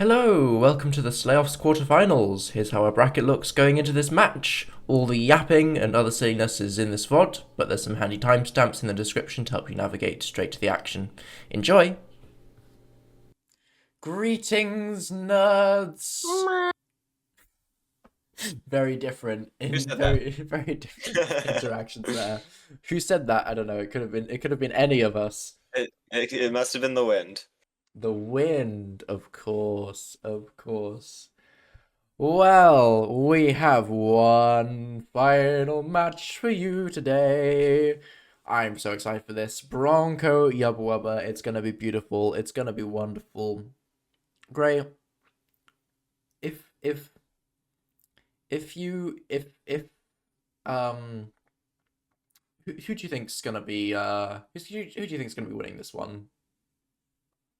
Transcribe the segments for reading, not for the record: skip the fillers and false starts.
Hello, welcome to the Slayoffs quarterfinals. Here's how our bracket looks going into this match. All the yapping and other silliness is in this VOD, but there's some handy timestamps in the description to help you navigate straight to the action. Enjoy! Greetings, nerds! Very different Who in said that? very different interactions there. Who said that? I don't know. It could have been any of us. It must have been the wind. The wind, of course, of course. Well, we have one final match for you today. I'm so excited for this. Bronco yubbawubba. It's gonna be beautiful. It's gonna be wonderful. Gray, if if you if who do you think's gonna be who do you think's gonna be winning this one?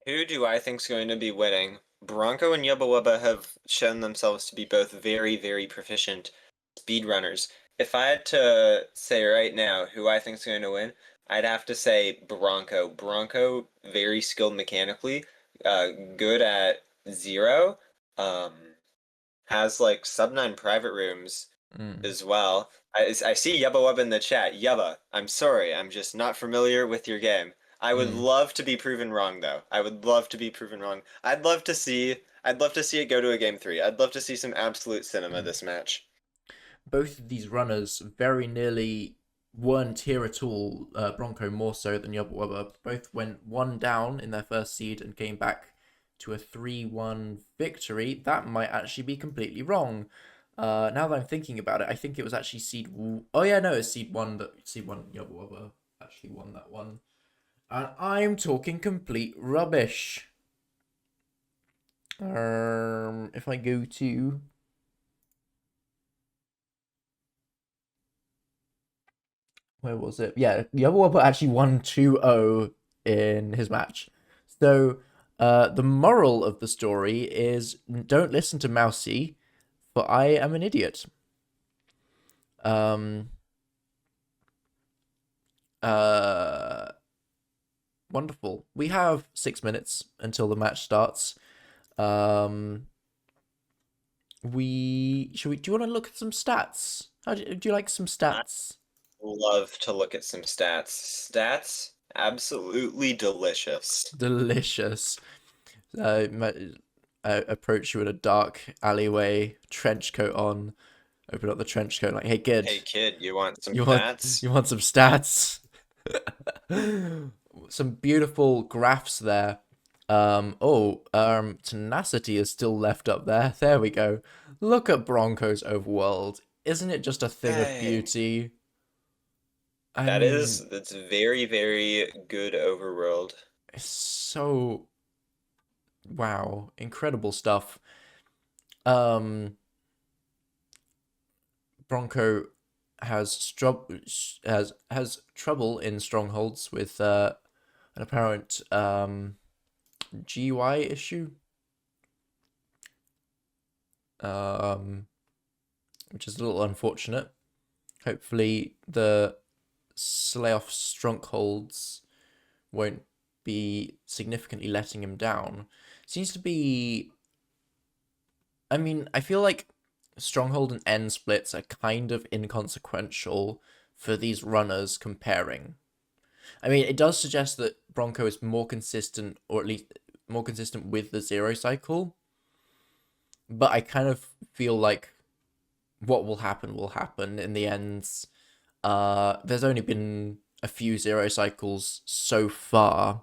Who do I think's going to be winning? Bronco and yubbawubba have shown themselves to be both very, very proficient speedrunners. If I had to say right now who I think's going to win, I'd have to say Bronco. Bronco, very skilled mechanically, good at zero, um, has like sub-9 private rooms Mm. as well. I see Yubba Wubba in the chat. Yubba, I'm sorry, I'm just not familiar with your game. I would Mm. love to be proven wrong though. I would love to be proven wrong. I'd love to see it go to a game 3. I'd love to see some absolute cinema Mm. this match. Both of these runners very nearly weren't here at all. Bronco more so than yubbawubba. Both went one down in their first seed and came back to a 3-1 victory. That might actually be completely wrong. Now that I'm thinking about it, I think it was actually oh yeah, no, it's seed 1 that seed 1 yubbawubba actually won that one. And I'm talking complete rubbish. If I go to where was it? Yeah, yubbawubba actually won 2-0 in his match. So, the moral of the story is don't listen to Mousy, for I am an idiot. Um, uh, Wonderful. We have 6 minutes until the match starts. Um, do you want to look at some stats? Do you like some I stats? love to look at some stats. Stats, absolutely delicious. Delicious. Approach you in a dark alleyway, trench coat on, open up the trench coat, like, hey kid, Hey kid, you want some you want stats? you want some stats? Some beautiful graphs there. Tenacity is still left up there. There we go. Look at Broncos overworld. Isn't it just a thing of Dang. beauty? I mean, That's very, very good overworld. it's so wow, incredible stuff. Um, Bronco has trouble in strongholds with an apparent GUI issue, um, which is a little unfortunate. Hopefully, the Slayoff strongholds won't be significantly letting him down. Seems to be. I mean, I feel like Stronghold and N splits are kind of inconsequential for these runners comparing. I mean, it does suggest that Bronco is more consistent, or at least more consistent with the zero cycle. But I kind of feel like what will happen in the end. There's only been a few zero cycles so far,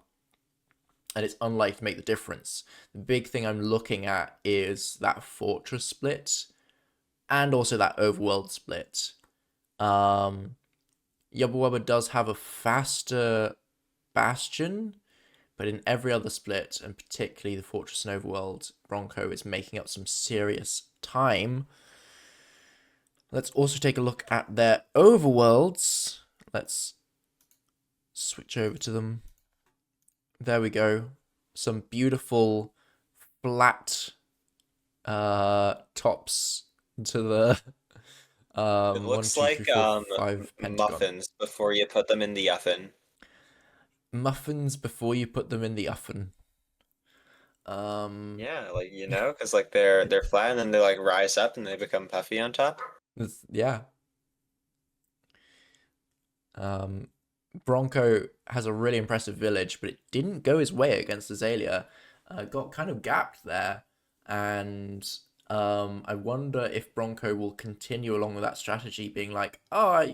and it's unlikely to make the difference. The big thing I'm looking at is that fortress split, and also that overworld split. Um, yubbawubba does have a faster bastion, but in every other split, and particularly the fortress and overworld, Bronco is making up some serious time. Let's also take a look at their overworlds. Let's switch over to them. There we go. Some beautiful flat tops to the It one, looks two, three, like four, five pentagon. muffins before you put them in the oven. Muffins before you put them in the oven. Yeah, like because like they're flat and then they like rise up and they become puffy on top. Yeah. Um, Bronco has a really impressive village, but it didn't go his way against Azalea. Got kind of gapped there, and I wonder if Bronco will continue along with that strategy, being like, oh,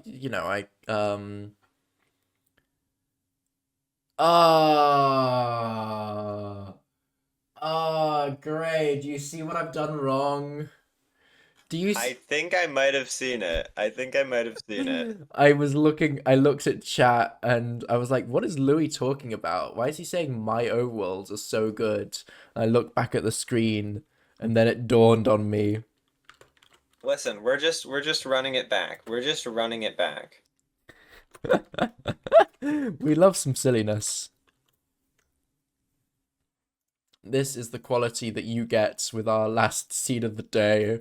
great. Do you see what I've done wrong? Do you? I think I might have seen it. I think I might have seen it. I looked at chat and I was like, what is Louis talking about? Why is he saying my overworlds are so good? I looked back at the screen and then it dawned on me. Listen, we're just running it back. We're just running it back. We love some silliness. This is the quality that you get with our last seed of the day.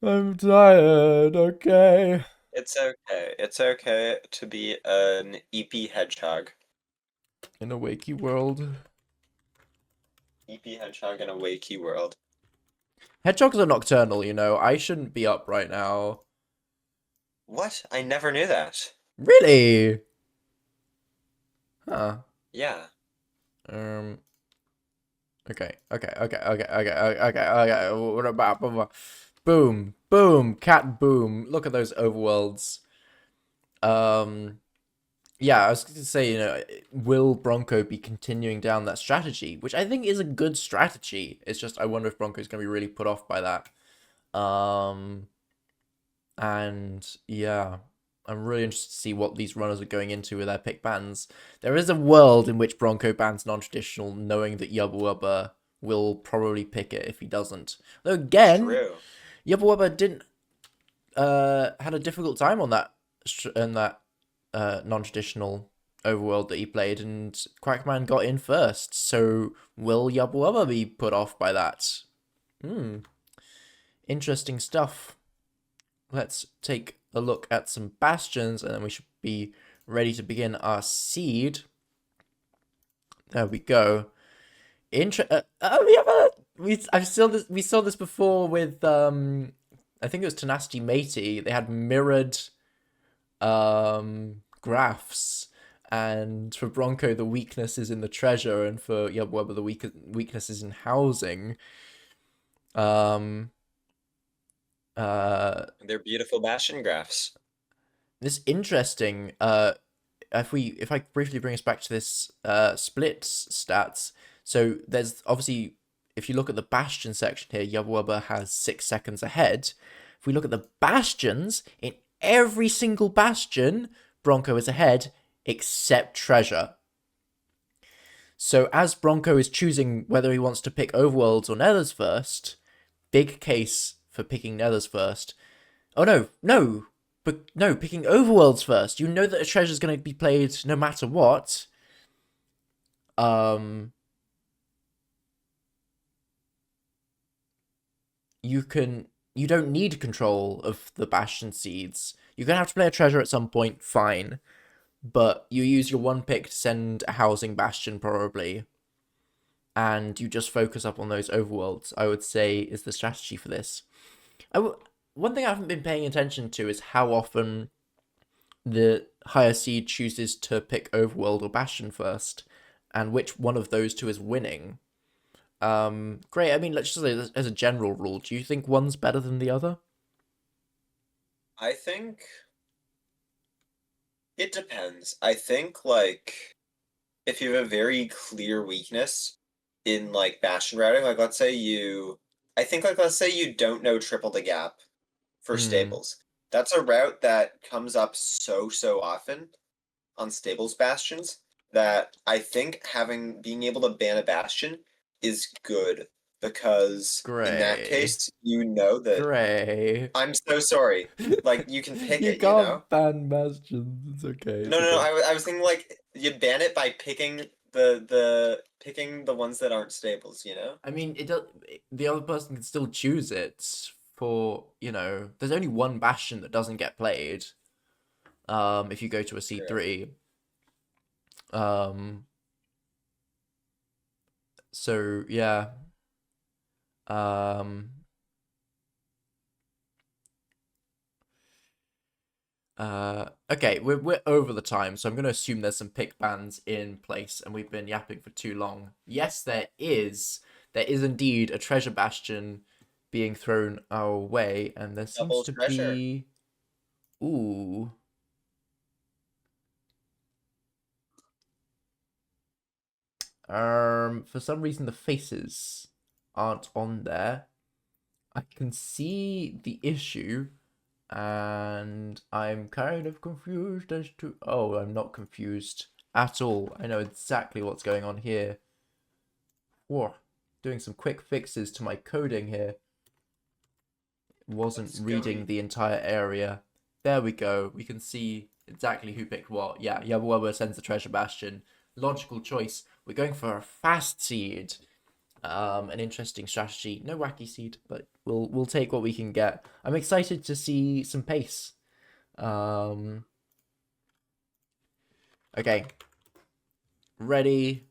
I'm tired, okay. It's okay. It's okay to be an EP hedgehog. In a wakey world. EP hedgehog in a wakey world. Hedgehogs are nocturnal, you know. I shouldn't be up right now. What? I never knew that. Really? Huh. Yeah. Um. Okay. What about boom, boom, cat boom? Look at those overworlds. Yeah, I was going to say, will Bronco be continuing down that strategy, which I think is a good strategy. It's just I wonder if Bronco's going to be really put off by that. And yeah, I'm really interested to see what these runners are going into with their pick bans. There is a world in which Bronco bans non-traditional, knowing that yubbawubba will probably pick it if he doesn't. Though again, True. yubbawubba didn't had a difficult time on that non-traditional overworld that he played, and Quackman got in first. So will yubbawubba be put off by that? Interesting stuff. Let's take a look at some bastions, and then we should be ready to begin our seed. There we go. We saw this before with I think it was Tenacity Matey. They had mirrored graphs, and for Bronco the weakness is in the treasure, and for yubbawubba the weakness is in housing. They're beautiful bastion graphs. This interesting. If I briefly bring us back to this splits stats, so there's obviously, if you look at the bastion section here, yubbawubba has 6 seconds ahead. If we look at the bastions, in every single bastion, Bronco is ahead except treasure. So as Bronco is choosing whether he wants to pick overworlds or nethers first, big case for picking nethers first. Oh no, picking overworlds first. You know that a treasure is going to be played no matter what. You don't need control of the bastion seeds. You're going to have to play a treasure at some point, fine. But you use your one pick to send a housing bastion probably. And you just focus up on those overworlds, I would say, is the strategy for this. One thing I haven't been paying attention to is how often the higher seed chooses to pick overworld or bastion first, and which one of those two is winning. Great. I mean, let's just say as a general rule, do you think one's better than the other? I think it depends. I think like if you have a very clear weakness in like bastion routing, like let's say let's say you don't know triple the gap for stables. That's a route that comes up so often on stables bastions that I think being able to ban a bastion is good because in that Gray. case you know that Gray. I'm so sorry. Like you can pick You it, you know? can't ban bastions. It's okay. No, It's no, no. okay. I was thinking like you ban it by picking picking the ones that aren't stables, you know? I mean, the other person can still choose it for, there's only one bastion that doesn't get played. If you go to a C3. So yeah. Um. Okay, we're over the time, so I'm gonna assume there's some pick bans in place, and we've been yapping for too long. Yes, there is. There is indeed a treasure bastion being thrown our way, and there seems Double to treasure. be. Ooh. For some reason the faces aren't on there. I can see the issue, and I'm kind of confused as to. Oh, I'm not confused at all. I know exactly what's going on here. Whoa, doing some quick fixes to my coding here. Wasn't Let's go. reading the entire area. There we go. We can see exactly who picked what. Yeah, yubbawubba sends the treasure bastion. Logical choice. We're going for a fast seed. An interesting strategy. No wacky seed, but we'll take what we can get. I'm excited to see some pace. Okay. Ready.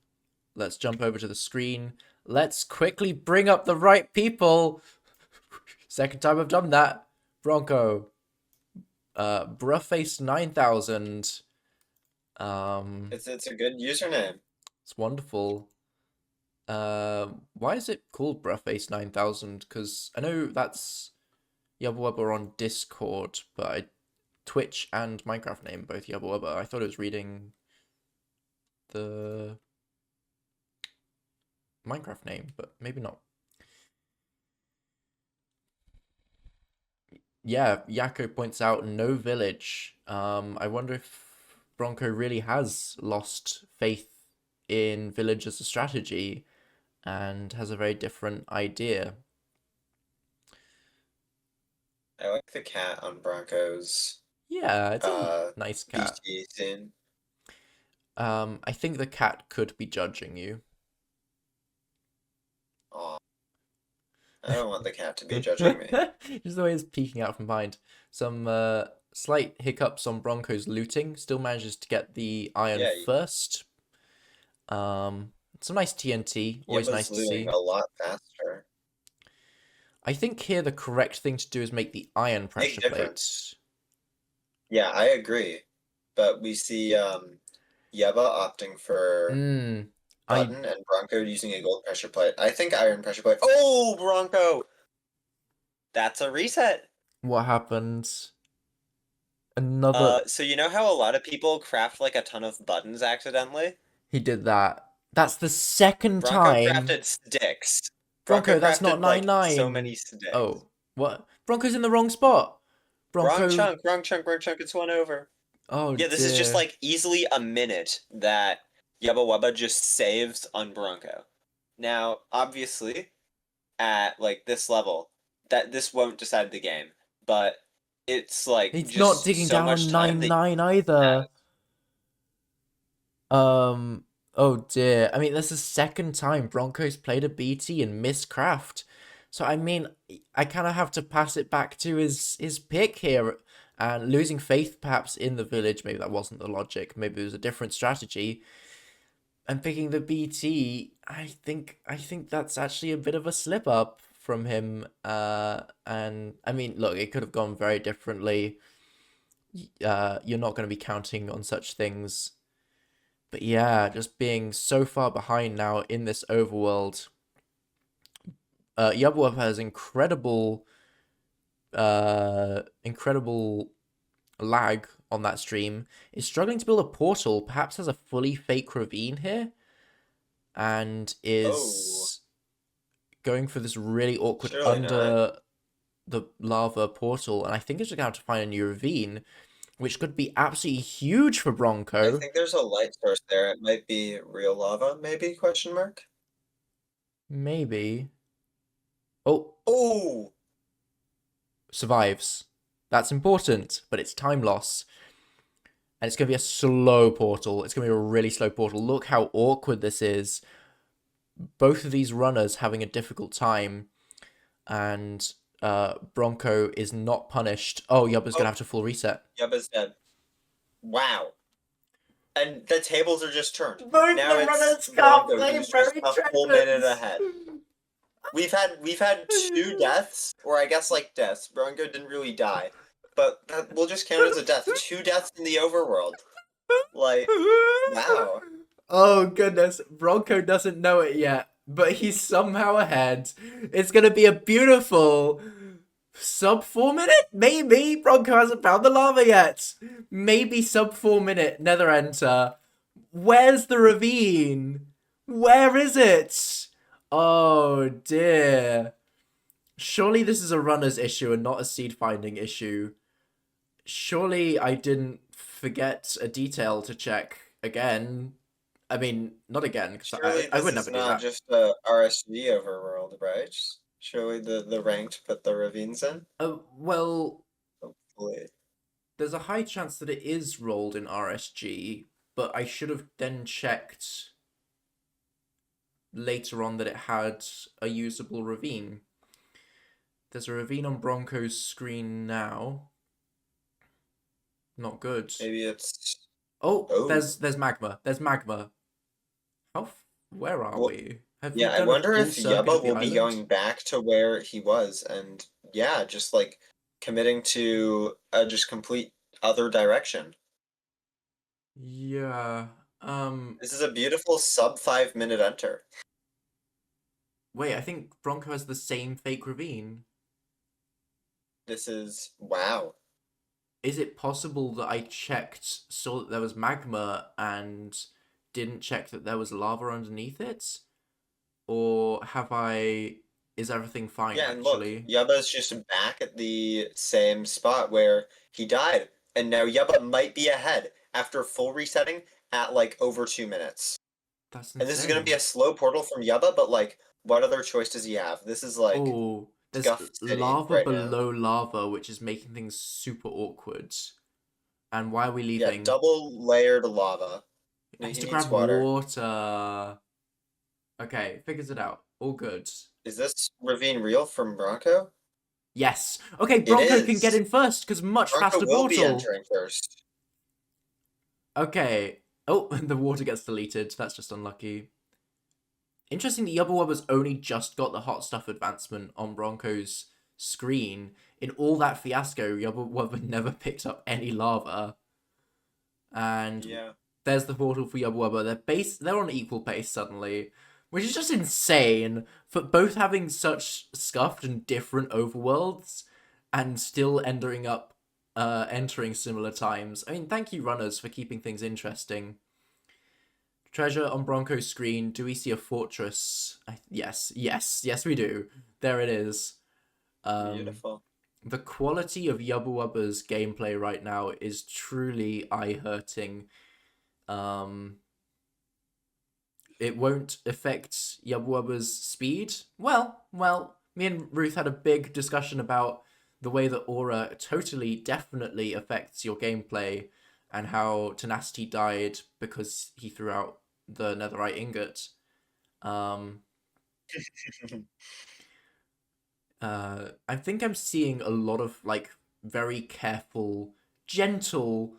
Let's jump over to the screen. Let's quickly bring up the right people. Second time I've done that. Bronco. Bruhface 9000. It's a good username. It's wonderful. Why is it called Bruhface 9000? Because I know that's yubbawubba on Discord, but Twitch and Minecraft name both yubbawubba. I thought it was reading the Minecraft name, but maybe not. Yeah, Yakko points out no village. I wonder if Bronco really has lost faith in village as a strategy and has a very different idea. I like the cat on Bronco's Yeah, it's a nice cat. BT scene. I think the cat could be judging you. Aw, I don't want the cat to be judging me. Just the way it's peeking out from behind. Some slight hiccups on Bronco's looting. Still manages to get the iron Yeah, first. Some nice TNT. Always nice Yubba's to looting see. a lot faster. I think here the correct thing to do is make the iron pressure Big difference. plate. Yeah, I agree. But we see Yubba opting for I button and Bronco using a gold pressure plate. I think iron pressure plate. Oh, Bronco! That's a reset. what happened? Another. So you know how a lot of people craft like a ton of buttons accidentally? He did that. That's the second Bronco time. crafted sticks. Bronco Bronco, that's not crafted like so 9-9. many sticks. Oh, what? Bronco's in the wrong spot. Wrong Bronco. chunk, wrong chunk, wrong chunk. It's one over. Oh Yeah, this is just dear. like easily a minute that Yubbawubba just saves on Bronco. Now, obviously, at like this level, that this won't decide the game, but it's like He's not just digging so down much on time that 9-9 you have. either. Oh dear. I mean, that's the second time Broncos played a BT and missed craft. So I mean, I kind of have to pass it back to his pick here, and losing faith perhaps in the village. Maybe that wasn't the logic. Maybe it was a different strategy. And picking the BT, I think that's actually a bit of a slip up from him. And I mean, look, it could have gone very differently. You're not going to be counting on such things. But yeah, just being so far behind now in this overworld. Yubbawubba has incredible lag on that stream. Is struggling to build a portal, perhaps has a fully fake ravine here, and Oh, is going for this really awkward surely not. under the lava portal, and I think it's just gonna have to find a new ravine, which could be absolutely huge for I Bronco. think there's a light source there. It might be real lava, maybe? Question mark. Maybe. Oh, Oh, survives. That's important, but it's time loss. And it's going to be a slow portal. It's going to be a really slow portal. Look how awkward this is. Both of these runners having a difficult time. And Bronco is not punished. Oh, Yubba's going to oh, have to full reset. Yubba's dead. Wow. and the tables are just turned. Both Now the it's runners can't Bronco play who's just very a full minute treasures. ahead. We've had 2 deaths, or I guess like deaths. Bronco didn't really die, but that will just count as a death. 2 deaths in the overworld. Like, wow. Oh goodness, Bronco doesn't know it yet, but he's somehow ahead. It's gonna be a beautiful sub 4 minute, maybe. Bronco hasn't found the lava yet. Maybe sub 4 minute Nether Enter. Where's the ravine? Where is it? Oh dear. Surely this is a runner's issue and not a seed finding issue. Surely I didn't forget a detail to check again. I mean, not again, because Surely I this would is never do not that. just a RSG overworld, right? Surely the ranked put the ravines in? Well, Hopefully. there's a high chance that it is rolled in RSG, but I should have then checked later on that it had a usable ravine. There's a ravine on Bronco's screen now. Not good. Maybe it's... Oh, Oh. there's magma. There's magma. Where are Well, we? Have we yeah, I done a wonder full if circuit of Yubba the will be island? going back to where he was and, yeah, just like committing to a just complete other direction. Yeah. This is a beautiful sub 5 minute enter. Wait, I think Bronco has the same fake ravine. This is wow. Is it possible that I checked, saw that there was magma, and didn't check that there was lava underneath it? Or have I. Is everything fine, Yeah, and look, actually? Yubba's just back at the same spot where he died. And now Yubba might be ahead after full resetting at like over 2 minutes. That's And this is gonna be insane. a slow portal from Yubba, but like, what other choice does he have? This is like Oh, there's Scuff City lava right now. below lava, which is making things super awkward. And why are we Yeah, leaving? double layered lava. I used He to needs grab water. water. Okay, figures it out. All good. Is this ravine real from Bronco? Yes. Okay, It Bronco can get is. in first because much Bronco faster will be portal. entering first. Okay. Oh, the water gets deleted. That's just unlucky. Interesting that yubbawubba's only just got the hot stuff advancement on Bronco's screen. In all that fiasco, yubbawubba never picked up any lava. And Yeah. there's the portal for yubbawubba. They're on equal pace suddenly, which is just insane for both having such scuffed and different overworlds and still entering similar times. I mean, thank you runners for keeping things interesting. Treasure on Bronco's screen. Do we see a fortress? Yes, we do. There it is. Um, Beautiful. the quality of Yubbawubba's gameplay right now is truly eye-hurting. Um, it won't affect Yubbawubba's speed. Well, me and Ruth had a big discussion about the way that Aura totally, definitely affects your gameplay, and how Tenacity died because he threw out the netherite ingot. Um, I think I'm seeing a lot of like very careful, gentle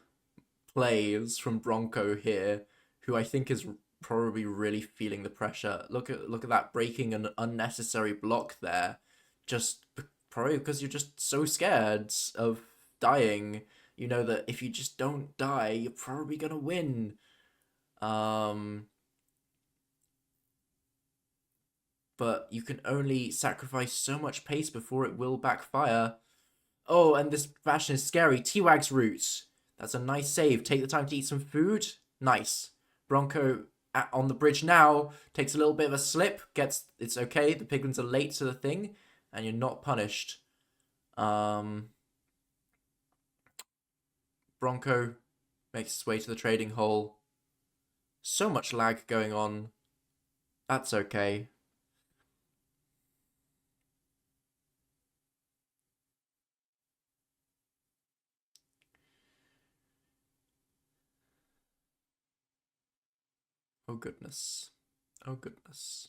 plays from Bronco here, who I think is probably really feeling the pressure. Look at that, breaking an unnecessary block there, just probably because you're just so scared of dying. You know that if you just don't die, you're probably gonna win. Um, but you can only sacrifice so much pace before it will backfire. Oh, and this fashion is scary. T-Wag's route. That's a nice save. Take the time to eat some food. Nice. Bronco on the bridge now. Takes a little bit of a slip. It's okay. The piglins are late to the thing, and you're not punished. Bronco makes his way to the trading hall. So much lag going on. That's okay. Oh goodness. Oh goodness.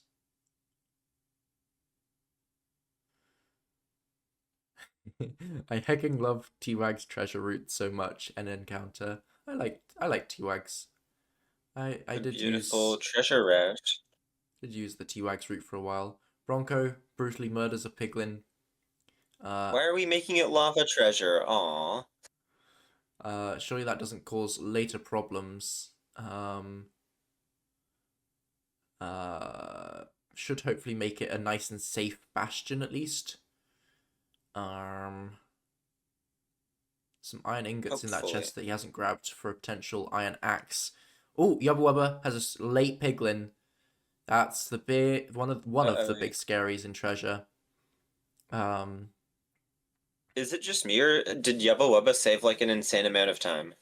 I hecking love T-Wag's treasure route so much and encounter. I like T-Wags. I The did beautiful use treasure route. the T-Wags route for a while. Bronco brutally murders a piglin. Why are we making it lava treasure? Aw. Surely that doesn't cause later problems. Uh, should hopefully make it a nice and safe bastion at least. Some iron ingots in that Hopefully. chest that he hasn't grabbed for a potential iron axe. Oh, yubbawubba has a late piglin. That's the big one of the Uh-oh. big scaries in treasure. Um, Is it just me, or did Yubbawubba save like an insane amount of time?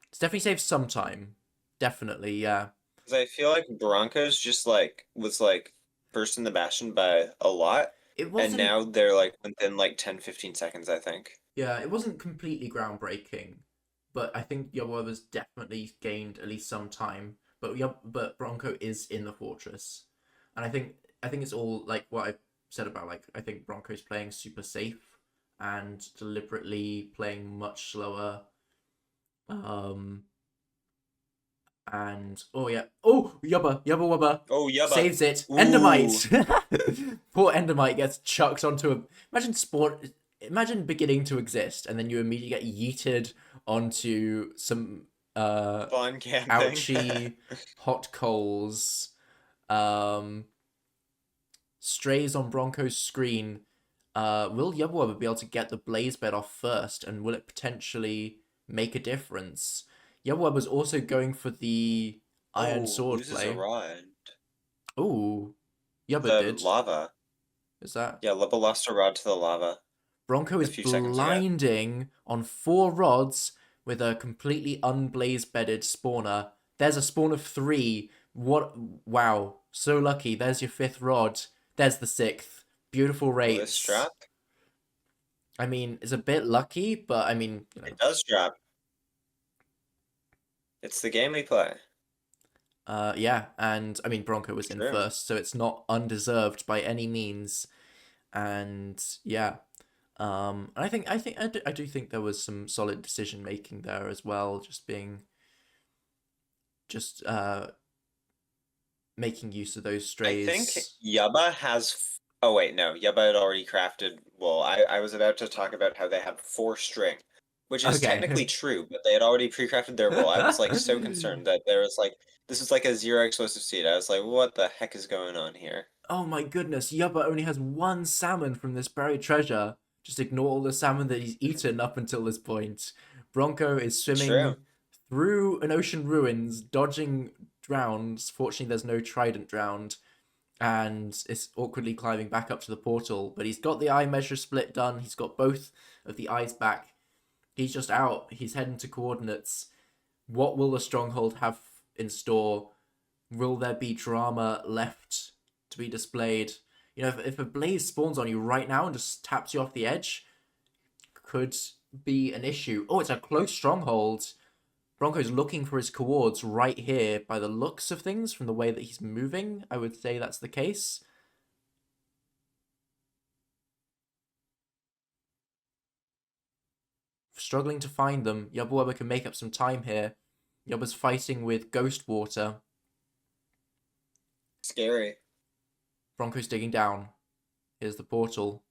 it's definitely saved some time. Definitely, yeah. Because I feel like Broncos just like was like first in the Bastion by a lot, It and wasn't, now they're like within like 10-15 seconds, I think. yeah, it wasn't completely groundbreaking, but I think yubbawubba's definitely gained at least some time. But but Bronco is in the fortress, and I think it's all like what I said about like I think Bronco's playing super safe and deliberately playing much slower. Um, and oh yeah, oh Yubbawubba Oh, Yubba. saves it. Ooh. Endermite. Poor Endermite gets chucked onto a. Imagine spawn. Imagine beginning to exist, and then you immediately get yeeted onto some Fun camping. ouchy hot coals. Um, strays on Bronco's screen. Will Yubbawubba be able to get the blaze bed off first, and will it potentially make a difference? Yubbawubba's also going for the iron Oh, sword loses a play. rod. Ooh, Yubba The did. lava. Is that? Yeah, Lubba lost a rod to the lava Bronco a is few seconds ago. blinding on 4 rods with a completely unblaze bedded spawner. There's a spawn of 3. What? Wow. So lucky. There's your 5th rod. There's the 6th. Beautiful Will this rates. drop? I mean, it's a bit lucky, but I mean, It does drop. It's the game we play. yeah, and I mean Bronco was in True. first, so it's not undeserved by any means. And yeah, and I do think there was some solid decision making there as well, just making use of those I think strays. Yubba has. Oh wait, no. Yubba had already crafted wool. I was about to talk about how they have 4 string, which is Okay. technically true, but they had already pre-crafted their wool. I was like so concerned that there was like this is like a 0 explosive seed. I was like, what the heck is going on here? Oh my goodness, Yubba only has 1 salmon from this buried treasure. Just ignore all the salmon that he's eaten up until this point. Bronco is True. swimming through an ocean ruins, dodging drowns. Fortunately, there's no trident drowned, and is awkwardly climbing back up to the portal. But he's got the eye measure split done. He's got both of the eyes back. He's just out. He's heading to coordinates. What will the stronghold have in store? Will there be drama left to be displayed? You know, if a blaze spawns on you right now and just taps you off the edge, could be an issue. Oh, it's a close stronghold. Bronco's looking for his coords right here. By the looks of things, from the way that he's moving, I would say that's the case. Struggling to find them. Yubbawubba can make up some time here. Yubba's fighting with ghost water. Scary. Bronco's digging down. Here's the portal.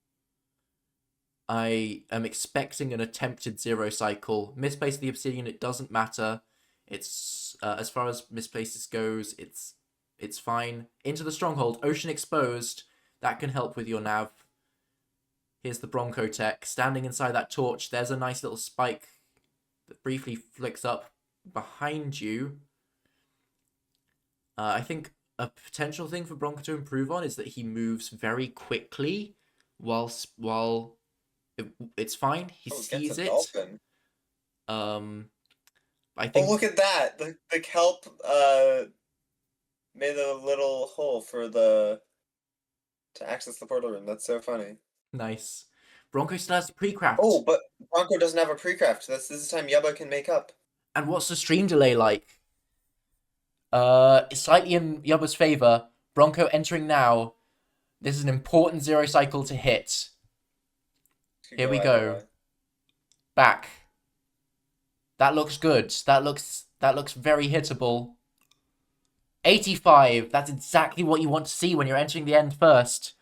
I am expecting an attempted 0 cycle. Misplace the obsidian, it doesn't matter. It's as far as misplaces goes, it's fine. Into the stronghold, ocean exposed. That can help with your nav. Here's the Bronco tech. Standing inside that torch, there's a nice little spike that briefly flicks up behind you. I think a potential thing for Bronco to improve on is that he moves very quickly while it's fine. He Oh, it gets a sees it. dolphin. Um, I Oh, think look at that! The kelp made a little hole for the to access the portal room. That's so funny. nice. Bronco still has to Oh, pre-craft. but Bronco doesn't have a pre-craft. This is the time Yubba can make up. And what's the stream delay like? It's slightly in Yubba's favor. Bronco entering now. This is an important 0 cycle to hit. Could Here go we either go. way. Back. That looks good. That looks That looks very hittable. 85. That's exactly what you want to see when you're entering the end first.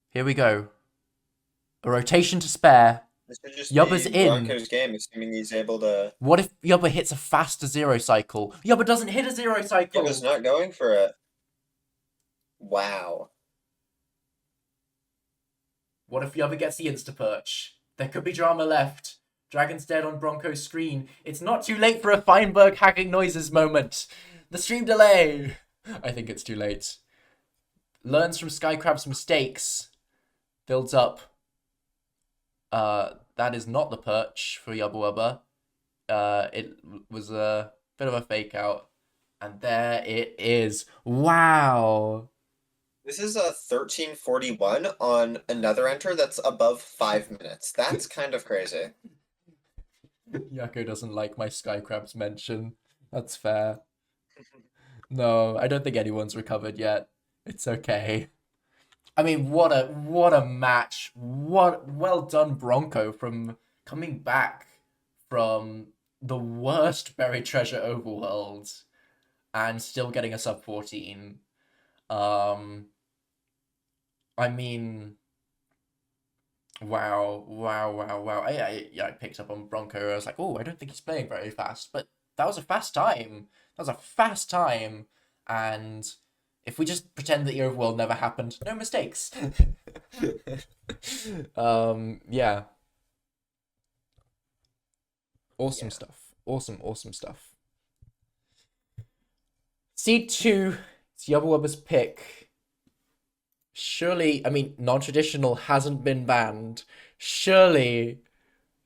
Here we go. A rotation to spare. This could just Yubba's be in. Bronco's game, assuming he's able to. What if Yubba hits a faster zero cycle? Yubba doesn't hit a zero cycle. Yubba's not going for it. Wow. What if Yubba gets the insta-perch? There could be drama left. Dragon's dead on Bronco's screen. It's not too late for a Feinberg hacking noises moment. The stream delay. I think it's too late. Learns from Skycrab's mistakes. Builds up. That is not the perch for yubbawubba. It was a bit of a fake out. And there it is. Wow. This is a 1341 on another enter that's above 5 minutes. That's kind of crazy. Yako doesn't like my Skycrabs mention. That's fair. No, I don't think anyone's recovered yet. It's okay. I mean, what a match. Well done, Bronco, from coming back from the worst buried treasure overworld and still getting a sub 14. I mean, wow. I picked up on Bronco. I was like, oh, I don't think he's playing very fast, but that was a fast time. And if we just pretend that the overworld never happened, no mistakes. Yeah. Awesome stuff. Awesome stuff. Seed 2, it's yubbawubba's pick. Surely, I mean, non-traditional hasn't been banned. Surely,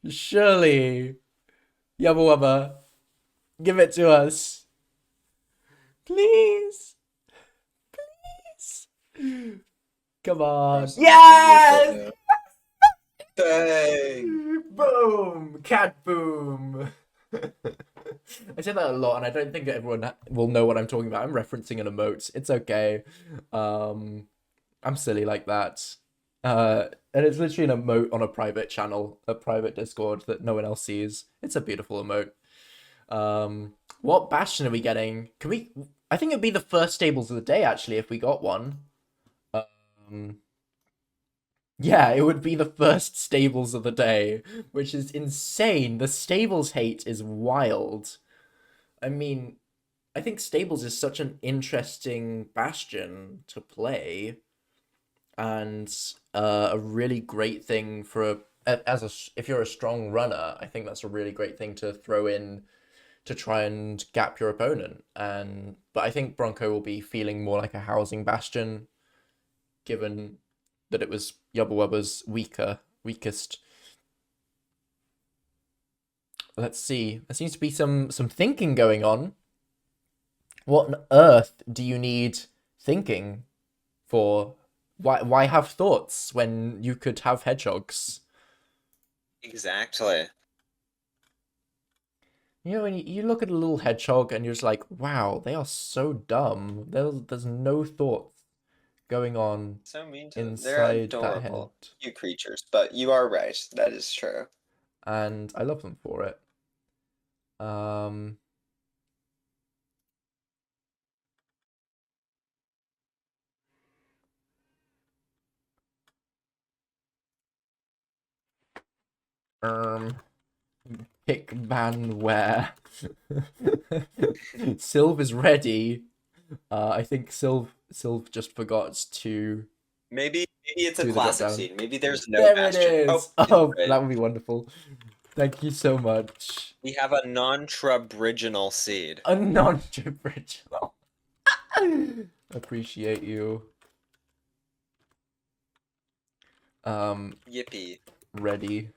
yubbawubba, give it to us. Please. Come on. Yes! Dang! Boom! Cat boom! I say that a lot, and I don't think everyone will know what I'm talking about. I'm referencing an emote. It's okay. I'm silly like that. And it's literally an emote on a private channel, a private Discord that no one else sees. It's a beautiful emote. What Bastion are we getting? Can we... I think it'd be the first stables of the day, actually, if we got one. Yeah, it would be the first stables of the day, which is insane. The stables hate is wild. I mean, I think stables is such an interesting Bastion to play, and a really great thing for if you're a strong runner. I think that's a really great thing to throw in to try and gap your opponent. But I think Bronco will be feeling more like a housing Bastion, given that it was yubbawubba's weakest. Let's see. There seems to be some thinking going on. What on earth do you need thinking for? Why have thoughts when you could have hedgehogs? Exactly. You know, when you look at a little hedgehog and you're just like, wow, they are so dumb. There's no thoughts going on So mean to them. They're inside that head. adorable, cute creatures, but you are right. That is true. And I love them for it. Pick ban where. Sylv is ready. I think Sylv just forgot to. Maybe it's Do a the classic drop down. seed. Maybe there's no There Bastion. it is. Oh, that would be wonderful. Thank you so much. We have a non-trubridginal seed. A non-original. Appreciate you. Yippee. Ready.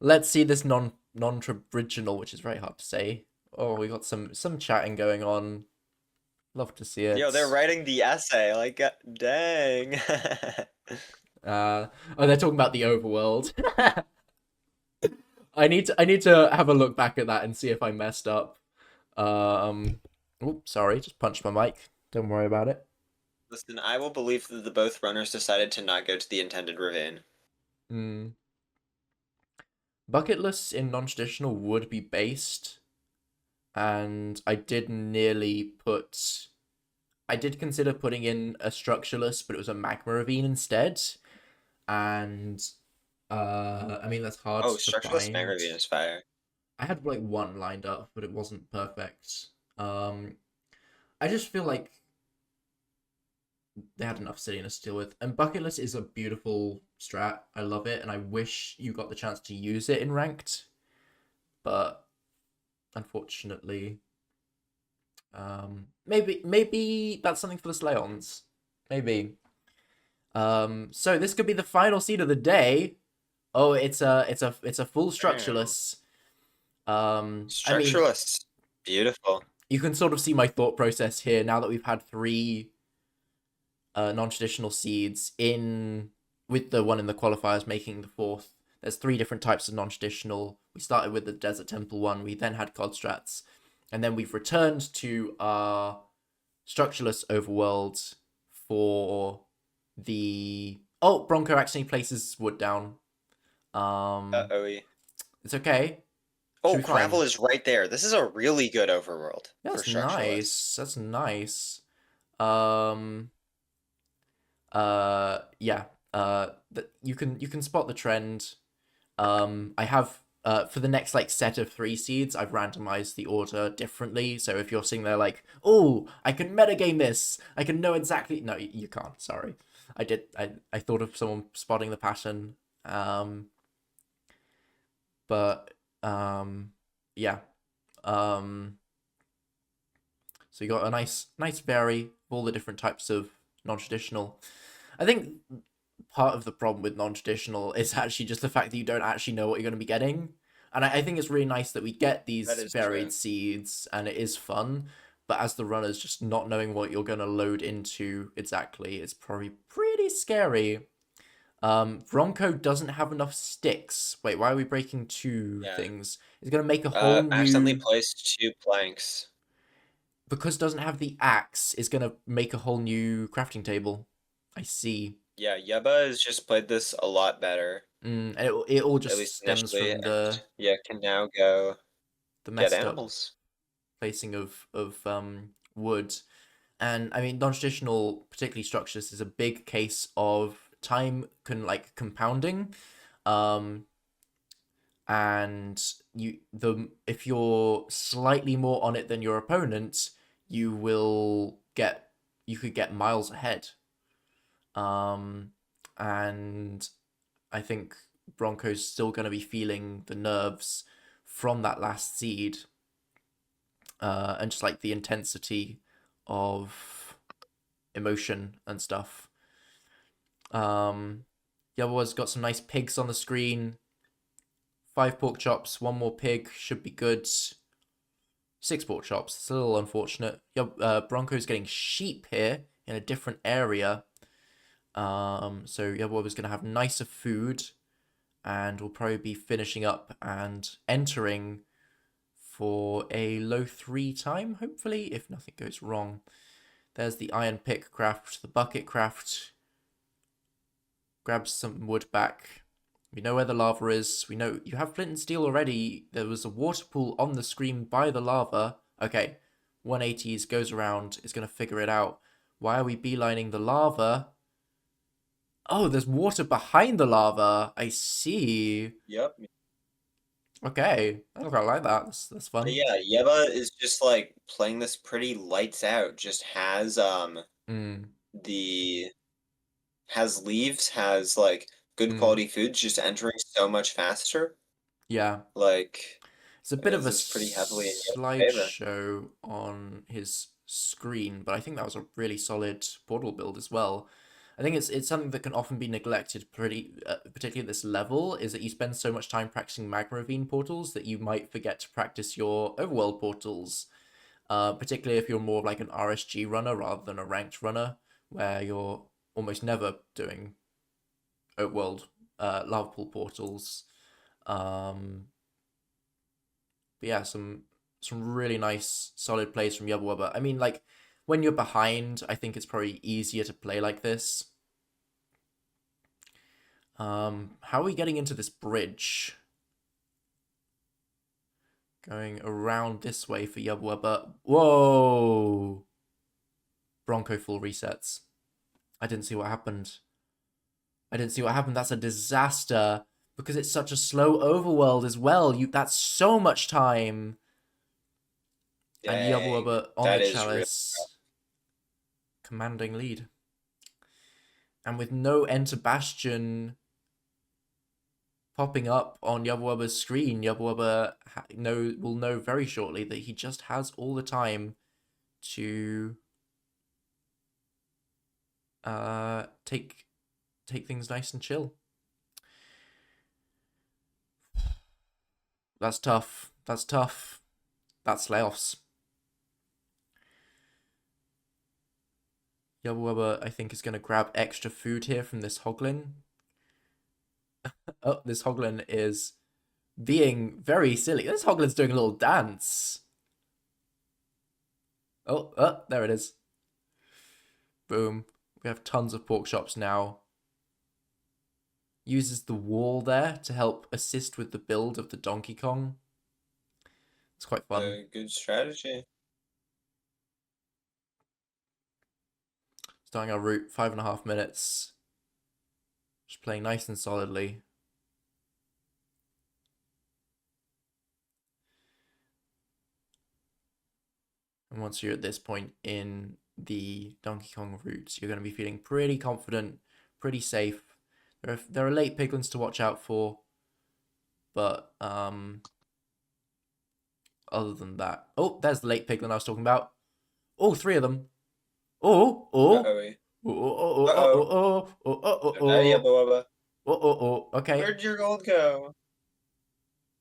Let's see this non-trubridginal, which is very hard to say. Oh, we got some chatting going on. Love to see it. Yo, they're writing the essay. Like, dang. Oh, they're talking about the overworld. I need to have a look back at that and see if I messed up. Oops, sorry, just punched my mic. Don't worry about it. Listen, I will believe that the both runners decided to not go to the intended ravine. bucket lists in non-traditional would be based, and I did consider putting in a structureless, but it was a magma ravine instead. And I mean that's hard Oh, to structureless find. magravine is fire. I had like one lined up, but it wasn't perfect. Um, I just feel like they had enough silliness to deal with. And bucketless is a beautiful strat. I love it, and I wish you got the chance to use it in ranked, but unfortunately, maybe that's something for the Slayons. Maybe. So this could be the final seed of the day. Oh, it's a full Damn. structureless. I mean, Structureless. Beautiful. you can sort of see my thought process here now that we've had three non-traditional seeds in with the one in the qualifiers making the fourth. There's three different types of non-traditional. We started with the Desert Temple one. We then had God Strats, and then we've returned to our structureless overworld for the Bronco actually places wood down. Uh-oh. It's okay. Oh, Should be gravel fine. is right there. This is a really good overworld for That's structuralists. nice. That's nice. Um, yeah. You can spot the trend. I have for the next like set of three seeds, I've randomized the order differently. So if you're sitting there like, oh, I can metagame this, I can know exactly. No, you can't. Sorry, I did. I thought of someone spotting the pattern. But yeah. Um, so you got a nice vary of all the different types of non-traditional. I think part of the problem with non-traditional is actually just the fact that you don't actually know what you're going to be getting. And I think it's really nice that we get That these is varied true. seeds and it is fun. But as the runners, just not knowing what you're going to load into exactly is probably pretty scary. Bronco doesn't have enough sticks. Wait, why are we breaking two Yeah. things? It's going to make a whole Accidentally new. placed 2 planks. Because it doesn't have the axe, is going to make a whole new crafting table. I see. Yeah, Yeba has just played this a lot better, And it all at just least stems initially, from and the yeah, can now go get messed up animals. placing of wood. And I mean, non-traditional, particularly structures, is a big case of time like compounding. Um, and if you're slightly more on it than your opponent, you could get miles ahead. And I think Broncos still going to be feeling the nerves from that last seed, and just like the intensity of emotion and stuff. The other one's got some nice pigs on the screen. 5 pork chops, 1 more pig should be good. 6 pork chops. It's a little unfortunate. Bronco's getting sheep here in a different area. So Yabba is going to have nicer food, and we'll probably be finishing up and entering for a low 3 time, hopefully, if nothing goes wrong. There's the iron pick craft, the bucket craft. Grab some wood back. We know where the lava is. We know you have flint and steel already. There was a water pool on the screen by the lava. Okay, 180s goes around. Is going to figure it out. Why are we beelining the lava? Oh, there's water behind the lava. I see. Yep. Okay, I quite like that. That's But fun. yeah, Yeba is just like playing this pretty lights out. Just has Mm, the has leaves, has like good mm, quality foods, just entering so much faster. yeah. Like It's a bit of this a is pretty heavily in Yeba's favor. slideshow on his screen, but I think that was a really solid portal build as well. I think it's something that can often be neglected, particularly at this level, is that you spend so much time practicing magma ravine portals that you might forget to practice your overworld portals. Particularly if you're more of like an RSG runner rather than a ranked runner, where you're almost never doing overworld lava pool portals. Um, but yeah, some really nice solid plays from yubbawubba. I mean, like when you're behind, I think it's probably easier to play like this. How are we getting into this bridge? Going around this way for yubbawubba. Whoa! Bronco full resets. I didn't see what happened. That's a disaster because it's such a slow overworld as well. That's so much time. And Dang, yubbawubba on the that is real. chalice, commanding lead. And with no enter bastion popping up on yubbawubba's screen, yubbawubba will know very shortly that he just has all the time to take things nice and chill. That's tough. That's layoffs. Yubbawubba, I think, is going to grab extra food here from this hoglin. Oh, this hoglin is being very silly. This hoglin's doing a little dance. Oh, there it is. Boom. We have tons of pork chops now. Uses the wall there to help assist with the build of the Donkey Kong. It's quite fun. Good strategy. Starting our route, 5.5 minutes. Just playing nice and solidly. And once you're at this point in the Donkey Kong route, you're going to be feeling pretty confident, pretty safe. There are late piglins to watch out for, but other than that, oh, there's the late piglin I was talking about. Oh, 3 of them. Oh, okay. Where'd your gold go?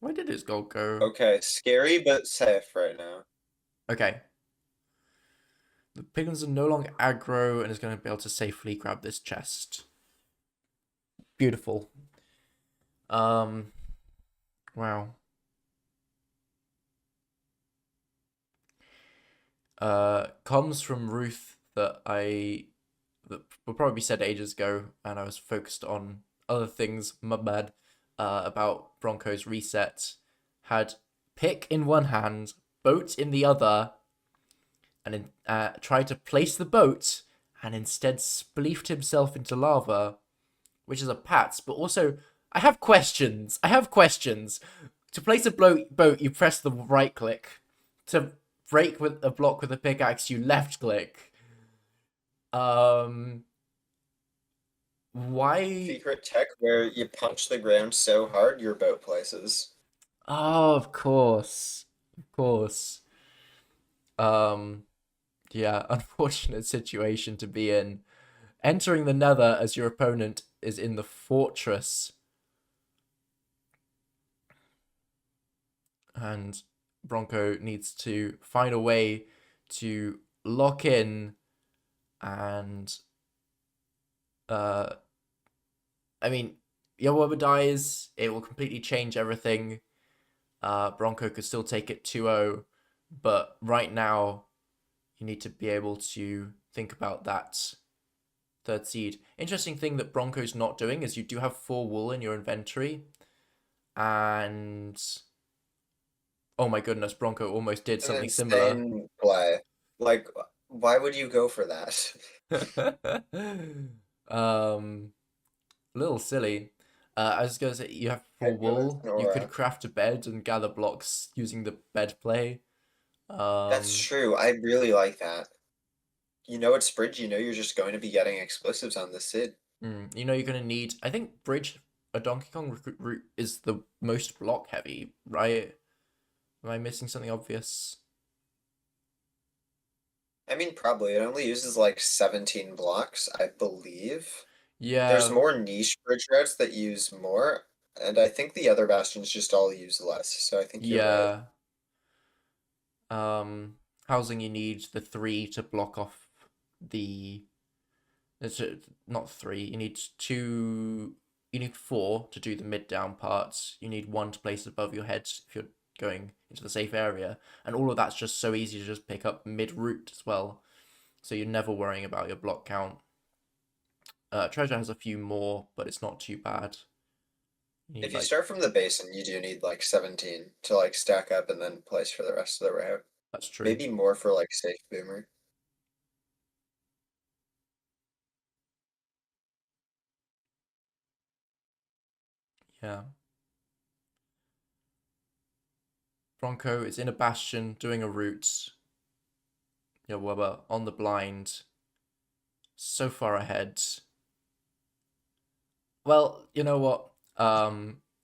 Where did his gold go? Okay, scary but safe right now. Okay. The piglins are no longer aggro and is going to be able to safely grab this chest. Beautiful. Wow. Comms from Ruth that will probably be said ages ago, and I was focused on other things, my bad, about Bronco's reset. Had pick in one hand, boat in the other, and tried to place the boat, and instead spleefed himself into lava, which is a pats, but also, I have questions. To place a boat, you press the right click. To break with a block with a pickaxe, you left click. Why? Secret tech where you punch the ground so hard your boat places. Oh, of course. Yeah, unfortunate situation to be in. Entering the nether as your opponent is in the fortress. And Bronco needs to find a way to lock in and I mean, yubbawubba dies, it will completely change everything. Bronco could still take it 2-0, but right now you need to be able to think about that third seed. Interesting thing that Bronco's not doing is you do have 4 wool in your inventory, and oh my goodness, Bronco almost did something similar. Play. Like, why would you go for that? A little silly. I was gonna say you have 4 wool. You could craft a bed and gather blocks using the bed play. That's true. I really like that. You know it's bridge. You know you're just going to be getting explosives on the Sid. You know you're gonna need. I think bridge a Donkey Kong route is the most block heavy, right? Am I missing something obvious? I mean, probably. It only uses like 17 blocks, I believe. Yeah. There's more niche bridge routes that use more, and I think the other bastions just all use less. So I think you're right. Housing, you need the 3 to block off the. It's not 3. You need 2. You need 4 to do the mid down parts. You need 1 to place above your head if you're going into the safe area, and all of that's just so easy to just pick up mid route as well. So you're never worrying about your block count. Treasure has a few more, but it's not too bad. You need If you like start from the basin, you do need like 17 to like stack up and then place for the rest of the route. that's true. Maybe more for like safe boomer. Yeah. Bronco is in a bastion doing a route. Yubbawubba on the blind. So far ahead. Well, you know what?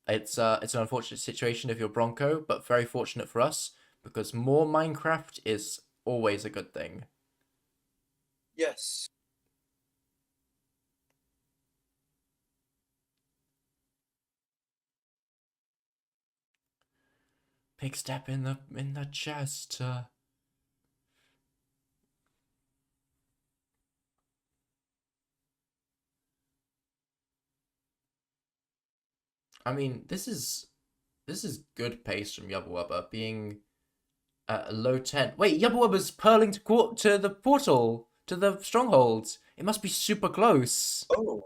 It's an unfortunate situation if you're Bronco, but very fortunate for us because more Minecraft is always a good thing. Yes. Big step in the chest. I mean, this is good pace from Yubbawubba being at a low 10. Wait, Yubbawubba's purling to the portal to the stronghold. It must be super close. Oh.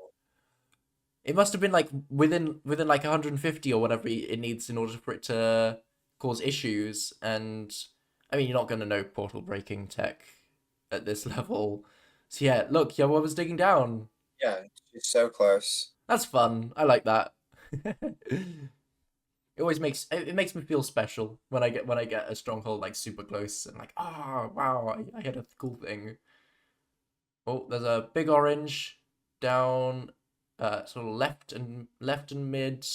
It must have been like within like 150 or whatever it needs in order for it to cause issues. And I mean, you're not going to know portal breaking tech at this level. So yeah, look, Yubbawubba's digging down. Yeah, she's so close. That's fun. I like that. It always makes it makes me feel special when I get a stronghold like super close and like wow I hit a cool thing. Oh, there's a big orange down, sort of left and mid.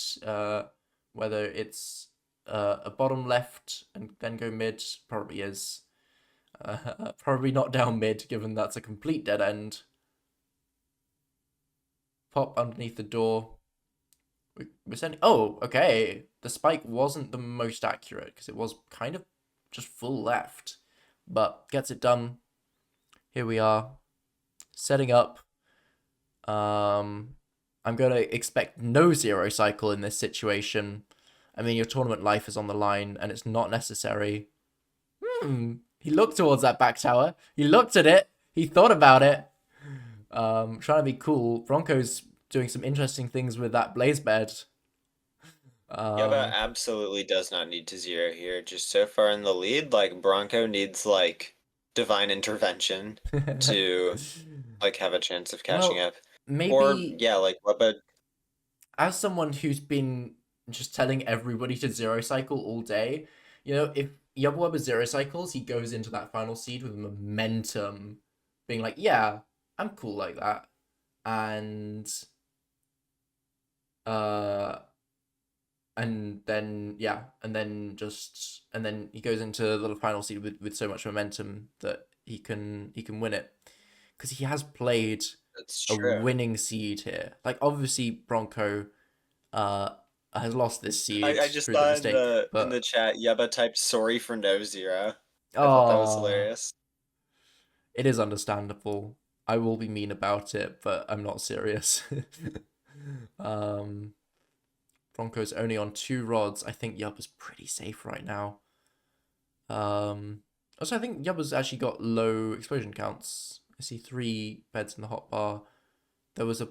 Whether it's a bottom left and then go mid probably is. Probably not down mid given that's a complete dead end. Pop underneath the door. We're sending. Oh, okay. The spike wasn't the most accurate because it was kind of just full left, but gets it done. Here we are, setting up. I'm gonna expect no zero cycle in this situation. I mean, your tournament life is on the line, and it's not necessary. He looked towards that back tower. He looked at it. He thought about it. Trying to be cool. Bronco's doing some interesting things with that blaze bed. Yaba absolutely does not need to zero here. Just so far in the lead, like Bronco needs like divine intervention to like have a chance of catching Well, up. Or maybe yeah, like Webba. as someone who's been just telling everybody to zero cycle all day, you know, if Yubbawubba zero cycles, he goes into that final seed with momentum, being like, yeah, I'm cool like that. And uh and then yeah, and then he goes into the final seed with so much momentum that he can win it. Because he has played That's a true. winning seed here. Like obviously Bronco uh has lost this seed I just through the saw mistake, in the but chat Yaba typed sorry for no zero. I thought that was oh, hilarious. it is understandable. I will be mean about it, but I'm not serious. um, Bronco's only on 2 rods. I think Yubba's pretty safe right now. Also, I think Yubba's actually got low explosion counts. I see 3 beds in the hotbar. There was a